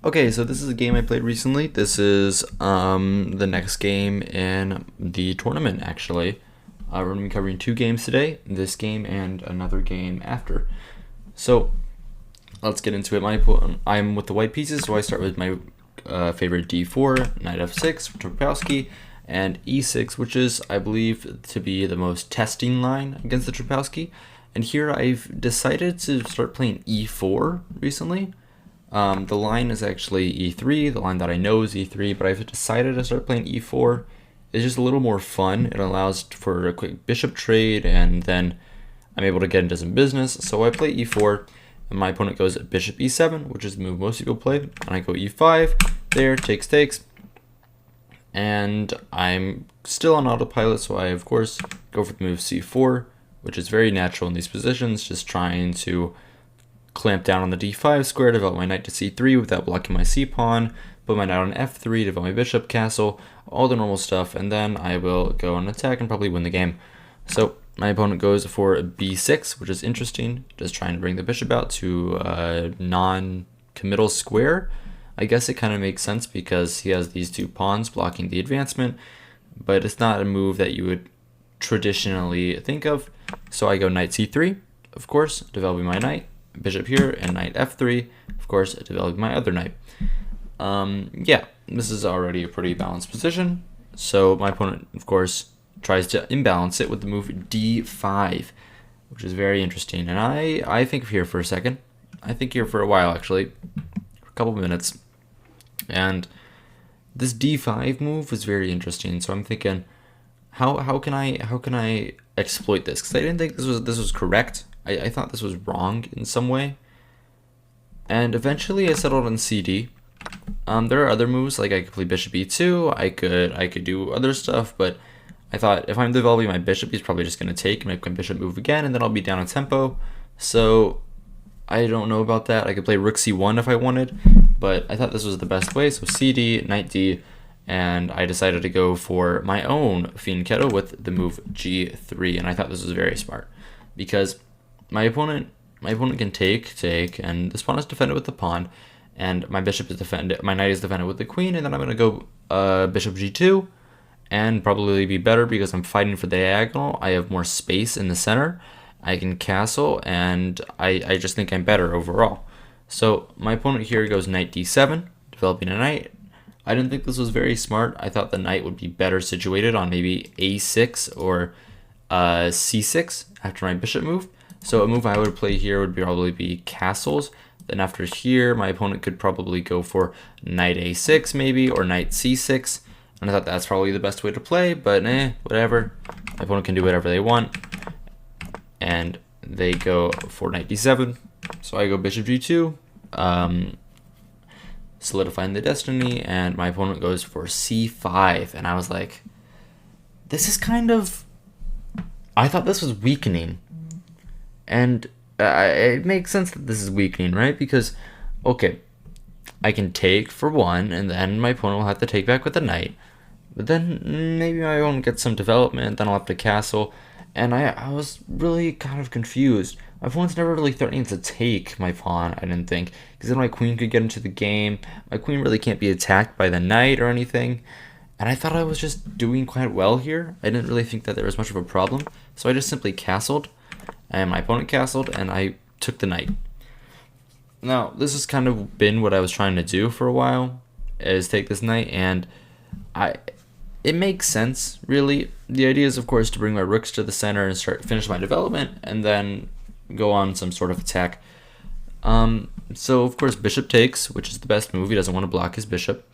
Okay, so this is a game I played recently. This is the next game in the tournament, actually. We're going to be covering two games today, this game and another game after. So, let's get into it. I'm with the white pieces, so I start with my favorite d4, knight f6 for Trapowski, and e6, which is, I believe, to be the most testing line against the Trapowski. And here I've decided to start playing e4 recently. The line is actually e3, the line that I know is e3, but I've decided to start playing e4. It's just a little more fun. It allows for a quick bishop trade, and then I'm able to get into some business. So I play e4, and my opponent goes bishop e7, which is the move most people play, and I go e5, there, takes, and I'm still on autopilot, so I, of course, go for the move c4, which is very natural in these positions, just trying to clamp down on the d5 square, develop my knight to c3 without blocking my c-pawn, put my knight on f3, develop my bishop, castle, all the normal stuff, and then I will go and attack and probably win the game. So my opponent goes for b6, which is interesting, just trying to bring the bishop out to a non-committal square. I guess it kind of makes sense because he has these two pawns blocking the advancement, but it's not a move that you would traditionally think of. So I go knight c3, of course, developing my knight, bishop here, and knight f3, of course, developing my other knight. Yeah, this is already a pretty balanced position. So my opponent, of course, tries to imbalance it with the move d5, which is very interesting. And I think here for a second. I think here for a while, actually, for a couple of minutes. And this d5 move was very interesting. So I'm thinking, how can I exploit this? Because I didn't think this was correct. I thought this was wrong in some way. And eventually I settled on CD. There are other moves, like I could play bishop e2, I could do other stuff, but I thought if I'm developing my bishop, he's probably just going to take and make my bishop move again, and then I'll be down a tempo. So I don't know about that. I could play rook c1 if I wanted, but I thought this was the best way. So CD, knight d, and I decided to go for my own fianchetto with the move g3, and I thought this was very smart because my opponent can take, and this pawn is defended with the pawn, and my bishop is defended. My knight is defended with the queen, and then I'm gonna go bishop g2, and probably be better because I'm fighting for the diagonal. I have more space in the center. I can castle, and I just think I'm better overall. So my opponent here goes knight d7, developing a knight. I didn't think this was very smart. I thought the knight would be better situated on maybe a6 or c6 after my bishop move. So a move I would play here would probably be castles. Then after here, my opponent could probably go for knight a6 maybe, or knight c6. And I thought that's probably the best way to play, but whatever. My opponent can do whatever they want. And they go for knight d7. So I go bishop g2, solidifying the destiny, and my opponent goes for c5. And I was like, this is kind of... I thought this was weakening. And it makes sense that this is weakening, right? Because, okay, I can take for one, and then my opponent will have to take back with the knight. But then maybe I won't get some development, then I'll have to castle. And I was really kind of confused. My opponent's never really threatening to take my pawn, I didn't think. Because then my queen could get into the game. My queen really can't be attacked by the knight or anything. And I thought I was just doing quite well here. I didn't really think that there was much of a problem. So I just simply castled. And my opponent castled, and I took the knight. Now, this has kind of been what I was trying to do for a while, is take this knight, and it makes sense, really. The idea is, of course, to bring my rooks to the center and finish my development, and then go on some sort of attack. So, of course, bishop takes, which is the best move. He doesn't want to block his bishop.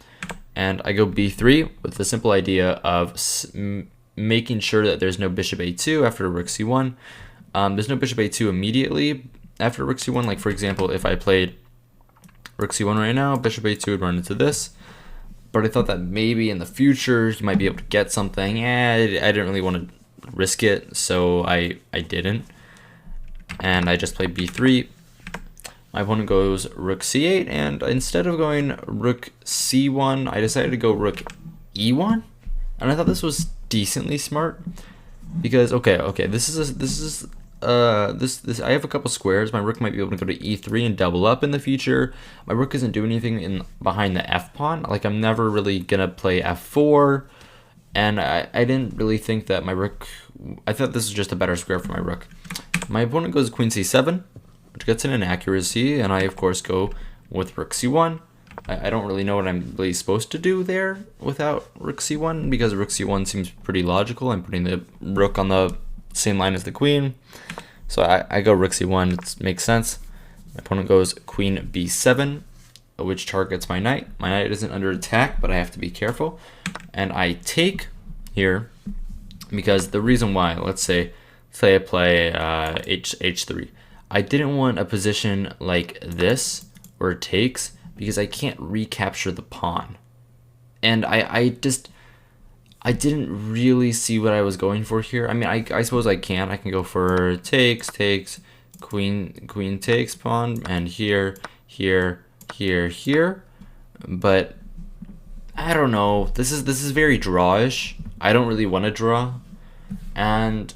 And I go b3 with the simple idea of making sure that there's no bishop a2 after rook c1. There's no bishop a2 immediately after rook c1. Like, for example, if I played rook c1 right now, bishop a2 would run into this. But I thought that maybe in the future you might be able to get something. I didn't really want to risk it, so I didn't. And I just played b3. My opponent goes rook c8, and instead of going rook c1, I decided to go rook e1. And I thought this was decently smart because okay, this is this I have a couple squares. My rook might be able to go to e3 and double up in the future. My rook isn't doing anything in behind the f pawn. Like, I'm never really gonna play f4, and I didn't really think that my rook. I thought this was just a better square for my rook. My opponent goes queen c7, which gets an inaccuracy, and I of course go with rook c1. I don't really know what I'm really supposed to do there without rook c1, because rook c1 seems pretty logical. I'm putting the rook on the same line as the queen. So I go rook c1, it makes sense. My opponent goes queen b7, which targets my knight. My knight isn't under attack, but I have to be careful. And I take here, because the reason why, let's say I play h3. I didn't want a position like this, where it takes, because I can't recapture the pawn. And I didn't really see what I was going for here. I mean, I suppose I can go for takes, queen takes pawn, and here, but I don't know. This is very drawish. I don't really want to draw, and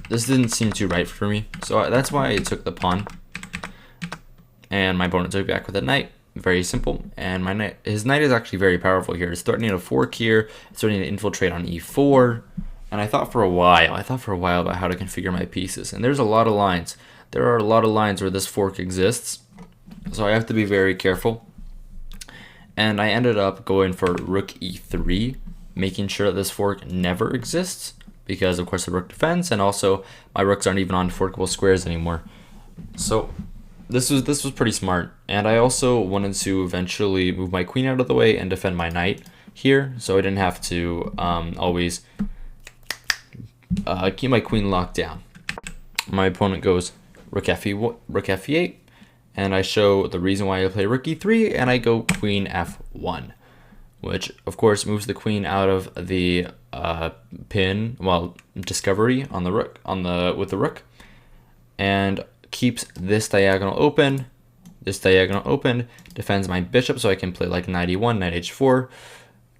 this didn't seem too right for me. So that's why I took the pawn, and my opponent took back with a knight. Very simple. And his knight is actually very powerful here. It's threatening to fork here. It's threatening to infiltrate on e4. And I thought for a while about how to configure my pieces. And there's a lot of lines. There are a lot of lines where this fork exists. So I have to be very careful. And I ended up going for rook e3, making sure that this fork never exists, because of course the rook defends, and also my rooks aren't even on forkable squares anymore. So this was pretty smart. And I also wanted to eventually move my queen out of the way and defend my knight here, so I didn't have to always keep my queen locked down. My opponent goes rook f8, and I show the reason why I play rook e3, and I go queen f1, which of course moves the queen out of the discovery on the rook with the rook, and keeps this diagonal open. This diagonal open defends my bishop, so I can play like knight e1, knight h4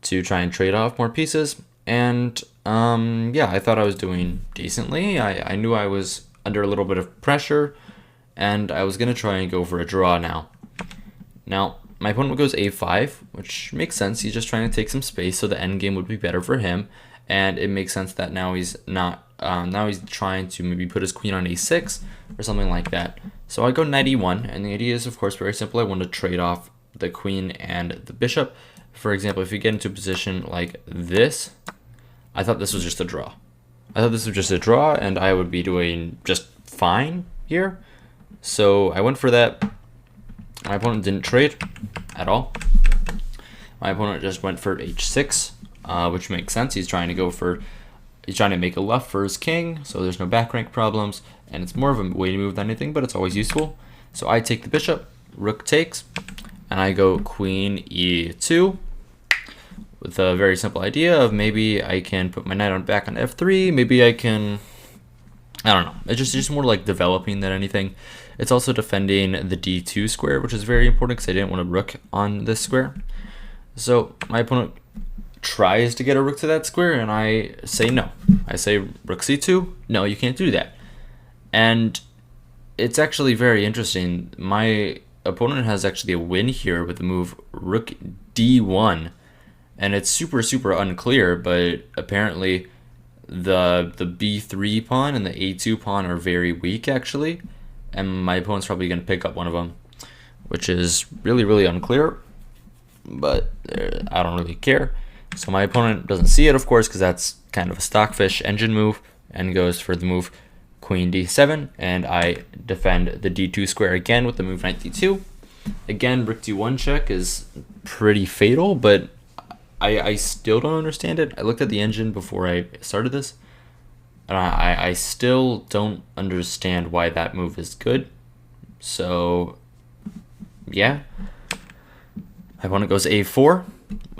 to try and trade off more pieces. And yeah, I thought I was doing decently. I knew I was under a little bit of pressure, and I was gonna try and go for a draw now. Now my opponent goes a5, which makes sense. He's just trying to take some space, so the endgame would be better for him. And it makes sense that now he's not. Now he's trying to maybe put his queen on a6 or something like that. So I go knight e1, and the idea is of course very simple. I want to trade off the queen and the bishop. For example, if you get into a position like this, I thought this was just a draw. And I would be doing just fine here. So I went for that. My opponent didn't trade at all. My opponent just went for h6, which makes sense. He's trying to make a left for his king, so there's no back rank problems, and it's more of a way to move than anything, but it's always useful. So I take the bishop, rook takes, and I go queen e2 with a very simple idea of maybe I can put my knight back on f3, maybe I can, I don't know. It's just more like developing than anything. It's also defending the d2 square, which is very important because I didn't want a rook on this square. So my opponent tries to get a rook to that square, and I say no. I say rook c2. No, you can't do that. And it's actually very interesting. My opponent has actually a win here with the move rook d1, and it's super unclear, but apparently the b3 pawn and the a2 pawn are very weak actually, and my opponent's probably going to pick up one of them, which is really unclear, but I don't really care. So my opponent doesn't see it, of course, because that's kind of a stockfish engine move, and goes for the move queen d7, and I defend the d2 square again with the move knight d2. Again, rook d1 check is pretty fatal, but I still don't understand it. I looked at the engine before I started this, and I still don't understand why that move is good. So yeah, my opponent goes a4,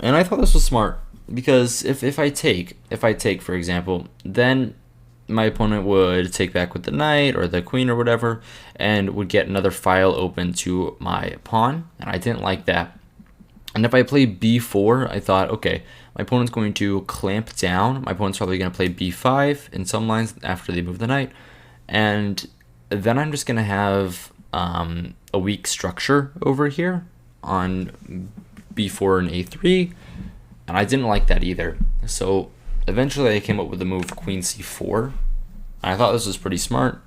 and I thought this was smart, because if I take for example, then my opponent would take back with the knight or the queen or whatever, and would get another file open to my pawn, and I didn't like that. And if I play b4, I thought, okay, my opponent's going to clamp down. My opponent's probably going to play b5 in some lines after they move the knight, and then I'm just going to have a weak structure over here on b4 and a3, and I didn't like that either. So eventually I came up with the move queen c4. I thought this was pretty smart.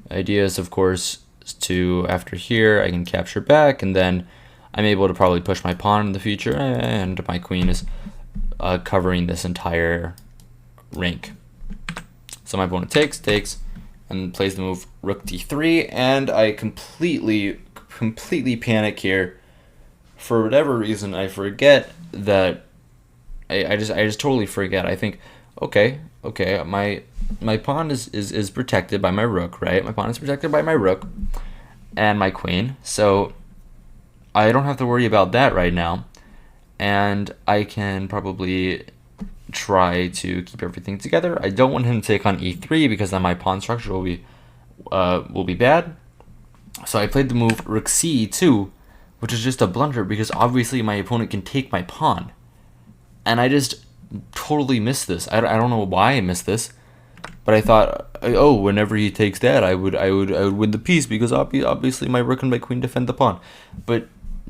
The idea is, of course, to after here I can capture back, and then I'm able to probably push my pawn in the future, and my queen is covering this entire rank. So my opponent takes, and plays the move rook d3, and I completely panic here. For whatever reason, I forget that I just totally forget. I think, okay, my pawn is protected by my rook, right? My pawn is protected by my rook and my queen, so I don't have to worry about that right now, and I can probably try to keep everything together. I don't want him to take on e3 because then my pawn structure will be bad. So I played the move rook c2, which is just a blunder because obviously my opponent can take my pawn, and I just totally missed this. I don't know why I missed this, but I thought, oh, whenever he takes that, I would win the piece because obviously my rook and my queen defend the pawn, but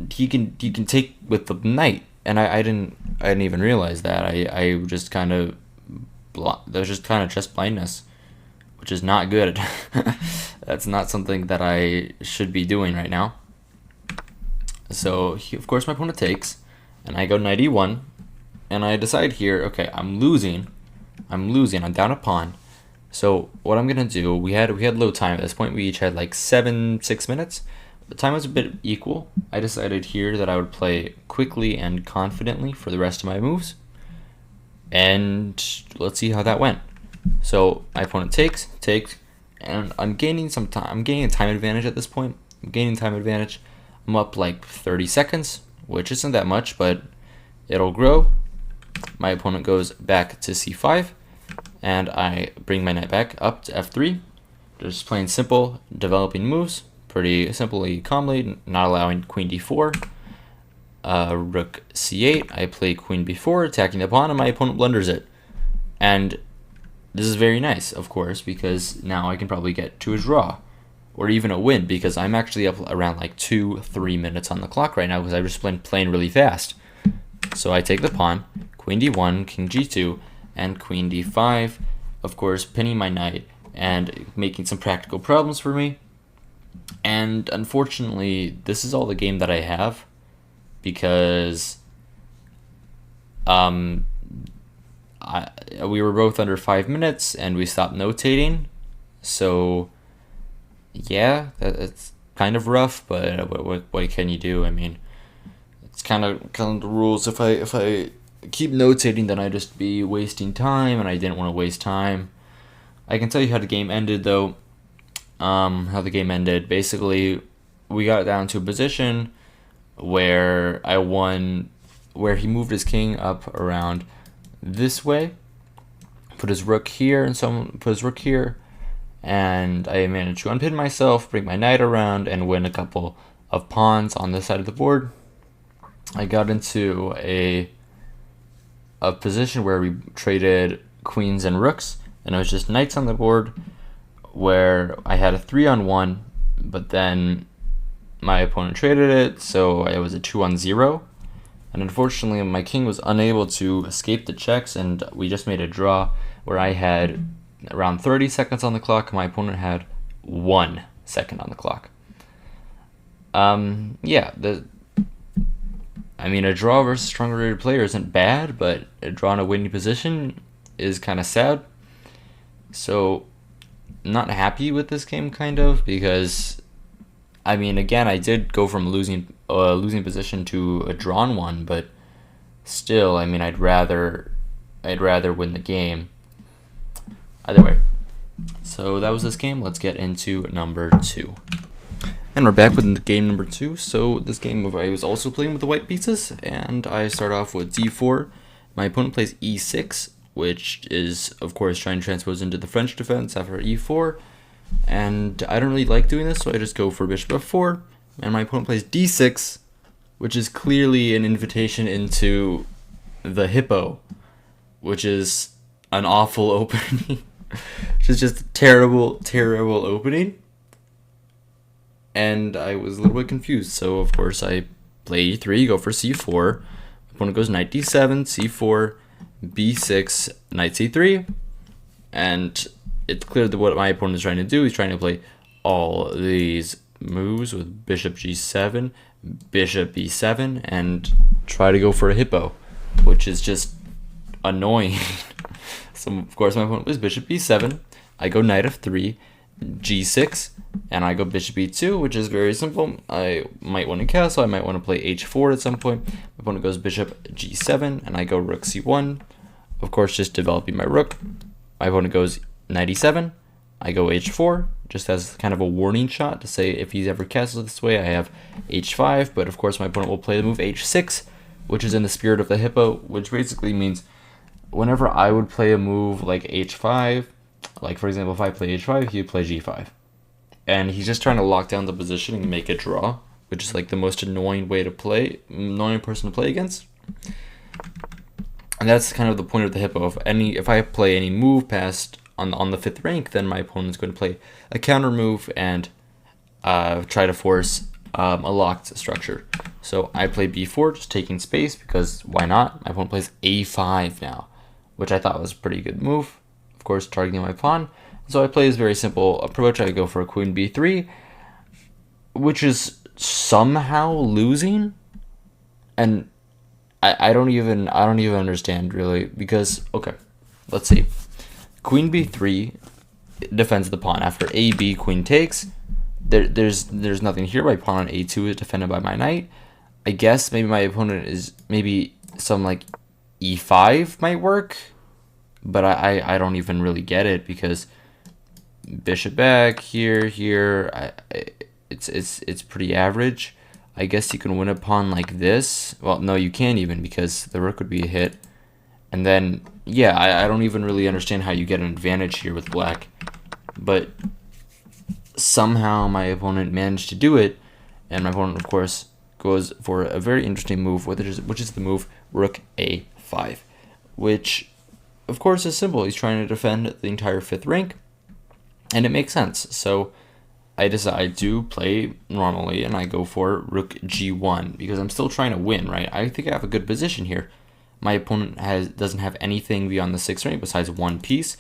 he can take with the knight, and I didn't even realize that. I just kind of that was just kind of chess blindness, which is not good. That's not something that I should be doing right now. So of course my opponent takes, and I go knight e1, and I decide here, okay, I'm losing, I'm down a pawn. So what I'm gonna do, we had low time at this point. We each had like 6 minutes. The time was a bit equal. I decided here that I would play quickly and confidently for the rest of my moves, and let's see how that went. So my opponent takes, and I'm gaining some time. I'm gaining a time advantage at this point. I'm up like 30 seconds, which isn't that much, but it'll grow. My opponent goes back to c5, and I bring my knight back up to f3. Just plain simple, developing moves, pretty simply, calmly, not allowing queen d4. Rook c8, I play queen b4, attacking the pawn, and my opponent blunders it. And this is very nice, of course, because now I can probably get to a draw, or even a win, because I'm actually up around like 2-3 minutes on the clock right now because I've just been playing really fast. So I take the pawn, queen d1, king g2, and queen d5, of course, pinning my knight and making some practical problems for me. And unfortunately, this is all the game that I have, because we were both under 5 minutes and we stopped notating. So yeah, it's kind of rough, but what can you do? I mean, it's kind of the rules. If I keep notating, then I just be wasting time, and I didn't want to waste time. I can tell you how the game ended though. How the game ended, basically we got down to a position where I won, where he moved his king up around this way, put his rook here, and someone put his rook here, and I managed to unpin myself, bring my knight around, and win a couple of pawns on this side of the board. I got into a position where we traded queens and rooks, and it was just knights on the board, where I had a 3-on-1, but then my opponent traded it, so it was a 2-on-0. And unfortunately, my king was unable to escape the checks, and we just made a draw where I had around 30 seconds on the clock. My opponent had 1 second on the clock. Yeah, I mean, a draw versus stronger rated player isn't bad, but a draw in a winning position is kind of sad. So, not happy with this game, kind of, because, I mean, again, I did go from losing position to a drawn one, but still, I mean, I'd rather win the game. Either way. So that was this game. Let's get into number 2. And we're back with game number 2. So this game, I was also playing with the white pieces, and I start off with d4. My opponent plays e6, which is, of course, trying to transpose into the French defense after e4. And I don't really like doing this, so I just go for bishop f4. And my opponent plays d6, which is clearly an invitation into the HIPPO, which is an awful opening. Which is just a terrible, terrible opening. and I was a little bit confused. So of course I play e3, go for c4. Opponent goes knight d7, c4, b6, knight c3, and it's clear that what my opponent is trying to do. He's trying to play all these moves with bishop g7, bishop b7, and try to go for a hippo, which is just annoying. So of course my opponent was bishop b7. I go knight f3, g6, and I go bishop e2, which is very simple. I might want to castle, I might want to play h4 at some point. My opponent goes bishop g7, and I go rook c1. Of course, just developing my rook. My opponent goes knight e7, I go h4, just as kind of a warning shot to say if he's ever castled this way, I have h5, but of course my opponent will play the move h6, which is in the spirit of the hippo, which basically means whenever I would play a move like h5, like for example, if I play h5, he would play g5. And he's just trying to lock down the position and make it draw, which is like the most annoying person to play against. And that's kind of the point of the hippo. If I play any move past on the 5th rank, then my opponent's going to play a counter move and try to force a locked structure. So I play b4, just taking space, because why not? My opponent plays a5 now, which I thought was a pretty good move. Of course, targeting my pawn. So I play this very simple approach. I go for a queen b3, which is somehow losing, and I don't even understand really, because okay, let's see. Queen b3 defends the pawn. After a b, queen takes. There's nothing here. My pawn on a2 is defended by my knight. I guess maybe my opponent is some like e5 might work, but I don't even really get it, because bishop back here, it's pretty average. I guess you can win a pawn like this. Well, no, you can't even, because the rook would be a hit. And then, yeah, I don't even really understand how you get an advantage here with black. But somehow my opponent managed to do it, and my opponent, of course, goes for a very interesting move, which is the move rook a5, which, of course, is simple. He's trying to defend the entire 5th rank, and it makes sense. So I decide to play normally, and I go for rook g1, because I'm still trying to win, right? I think I have a good position here. My opponent doesn't have anything beyond the 6th rank besides one piece,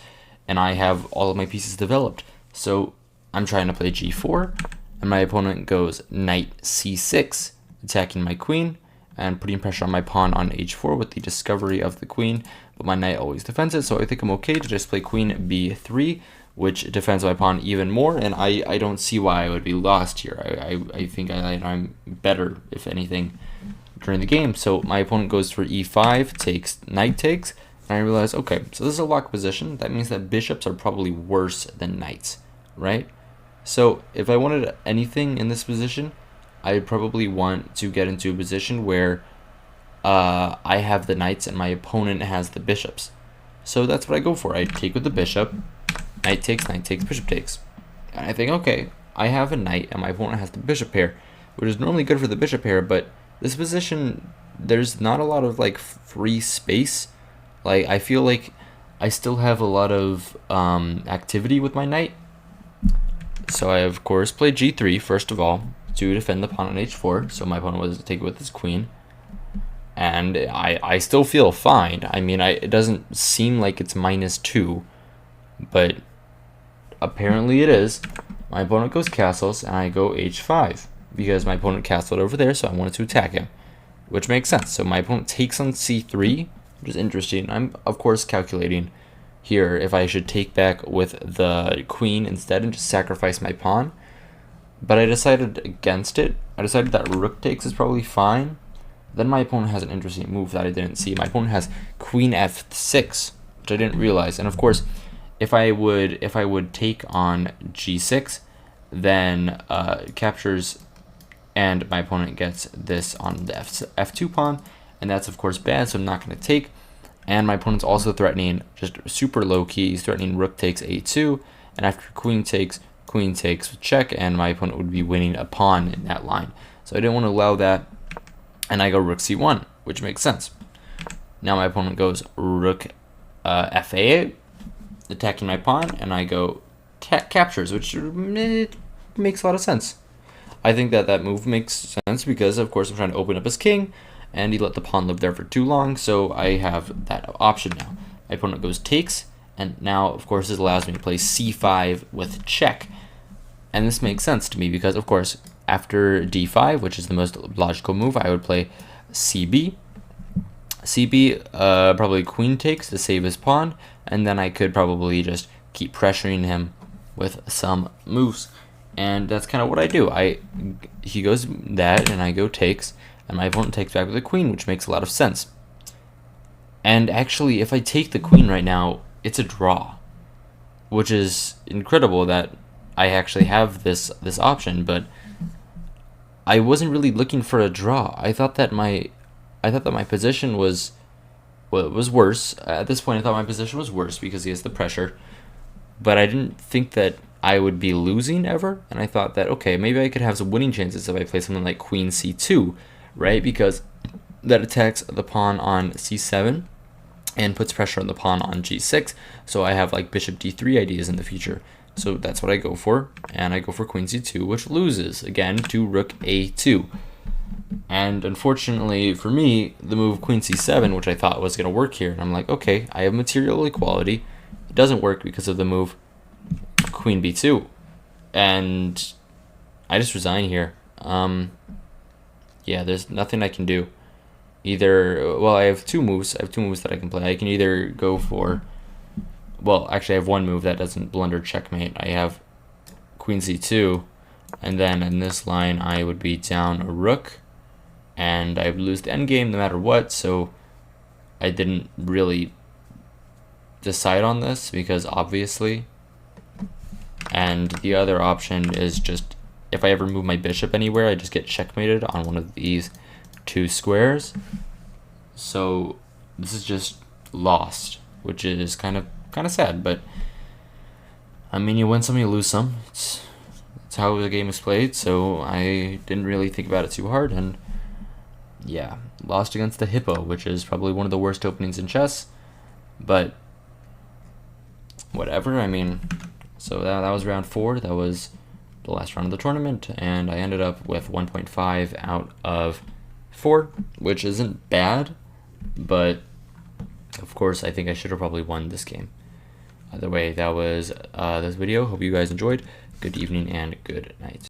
and I have all of my pieces developed. So I'm trying to play g4, and my opponent goes knight c6, attacking my queen and putting pressure on my pawn on h4 with the discovery of the queen, but my knight always defends it, so I think I'm okay to just play queen b3, which defends my pawn even more, and I don't see why I would be lost here. I think I'm better, if anything, during the game. So my opponent goes for e5, takes, knight takes, and I realize, okay, so this is a locked position. That means that bishops are probably worse than knights, right? So if I wanted anything in this position, I probably want to get into a position where I have the knights and my opponent has the bishops. So that's what I go for. I take with the bishop, knight takes, bishop takes. And I think, okay, I have a knight and my opponent has the bishop pair, which is normally good for the bishop pair, but this position, there's not a lot of like free space. Like, I feel like I still have a lot of activity with my knight. So I, of course, played g3, first of all, to defend the pawn on h4. So my opponent was to take it with his queen. And I still feel fine. I mean, it doesn't seem like it's -2, but apparently it is. My opponent goes castles, and I go h5, because my opponent castled over there, so I wanted to attack him, which makes sense. So my opponent takes on c3, which is interesting. I'm, of course, calculating here if I should take back with the queen instead and just sacrifice my pawn, but I decided against it. I decided that rook takes is probably fine. Then my opponent has an interesting move that I didn't see. My opponent has queen f6, which I didn't realize. And of course, if I would take on g6, then captures, and my opponent gets this on the f2 pawn, and that's of course bad, so I'm not going to take. And my opponent's also threatening, just super low key, he's threatening rook takes a2, and after queen takes with check, and my opponent would be winning a pawn in that line. So I didn't want to allow that, and I go rook c1, which makes sense. Now my opponent goes rook fa8, attacking my pawn, and I go captures, which makes a lot of sense. I think that that move makes sense because, of course, I'm trying to open up his king, and he let the pawn live there for too long, so I have that option now. My opponent goes takes, and now, of course, this allows me to play c5 with check. And this makes sense to me because, of course, after d5, which is the most logical move, I would play cb. cb, probably queen takes to save his pawn, and then I could probably just keep pressuring him with some moves. And that's kind of what I do. He goes that, and I go takes, and my opponent takes back with the queen, which makes a lot of sense. And actually, if I take the queen right now, it's a draw, which is incredible that I actually have this option. But I wasn't really looking for a draw. I thought that my position was, well, it was worse. At this point, I thought my position was worse because he has the pressure. But I didn't think that I would be losing ever, and I thought that, okay, maybe I could have some winning chances if I play something like queen c2, right? Because that attacks the pawn on c7 and puts pressure on the pawn on g6, so I have like bishop d3 ideas in the future. So that's what I go for, and I go for queen c2, which loses, again, to rook a2. And unfortunately for me, the move queen c7, which I thought was going to work here, and I'm like, okay, I have material equality. It doesn't work because of the move queen b2, and I just resign here. Yeah, there's nothing I can do. Either, well, I have two moves. I have two moves that I can play. I can either go for, well, actually I have one move that doesn't blunder checkmate. I have queen c2, and then in this line I would be down a rook, and I would lose the endgame no matter what, so I didn't really decide on this because obviously. And the other option is just, if I ever move my bishop anywhere, I just get checkmated on one of these two squares. So this is just lost, which is kind of sad. But I mean, you win some, you lose some. It's how the game is played. So I didn't really think about it too hard, and yeah, lost against the HIPPO, which is probably one of the worst openings in chess. But whatever. I mean. So that was round 4. That was the last round of the tournament, and I ended up with 1.5 out of 4, which isn't bad, but of course I think I should have probably won this game. Either way, that was this video. Hope you guys enjoyed. Good evening and good night.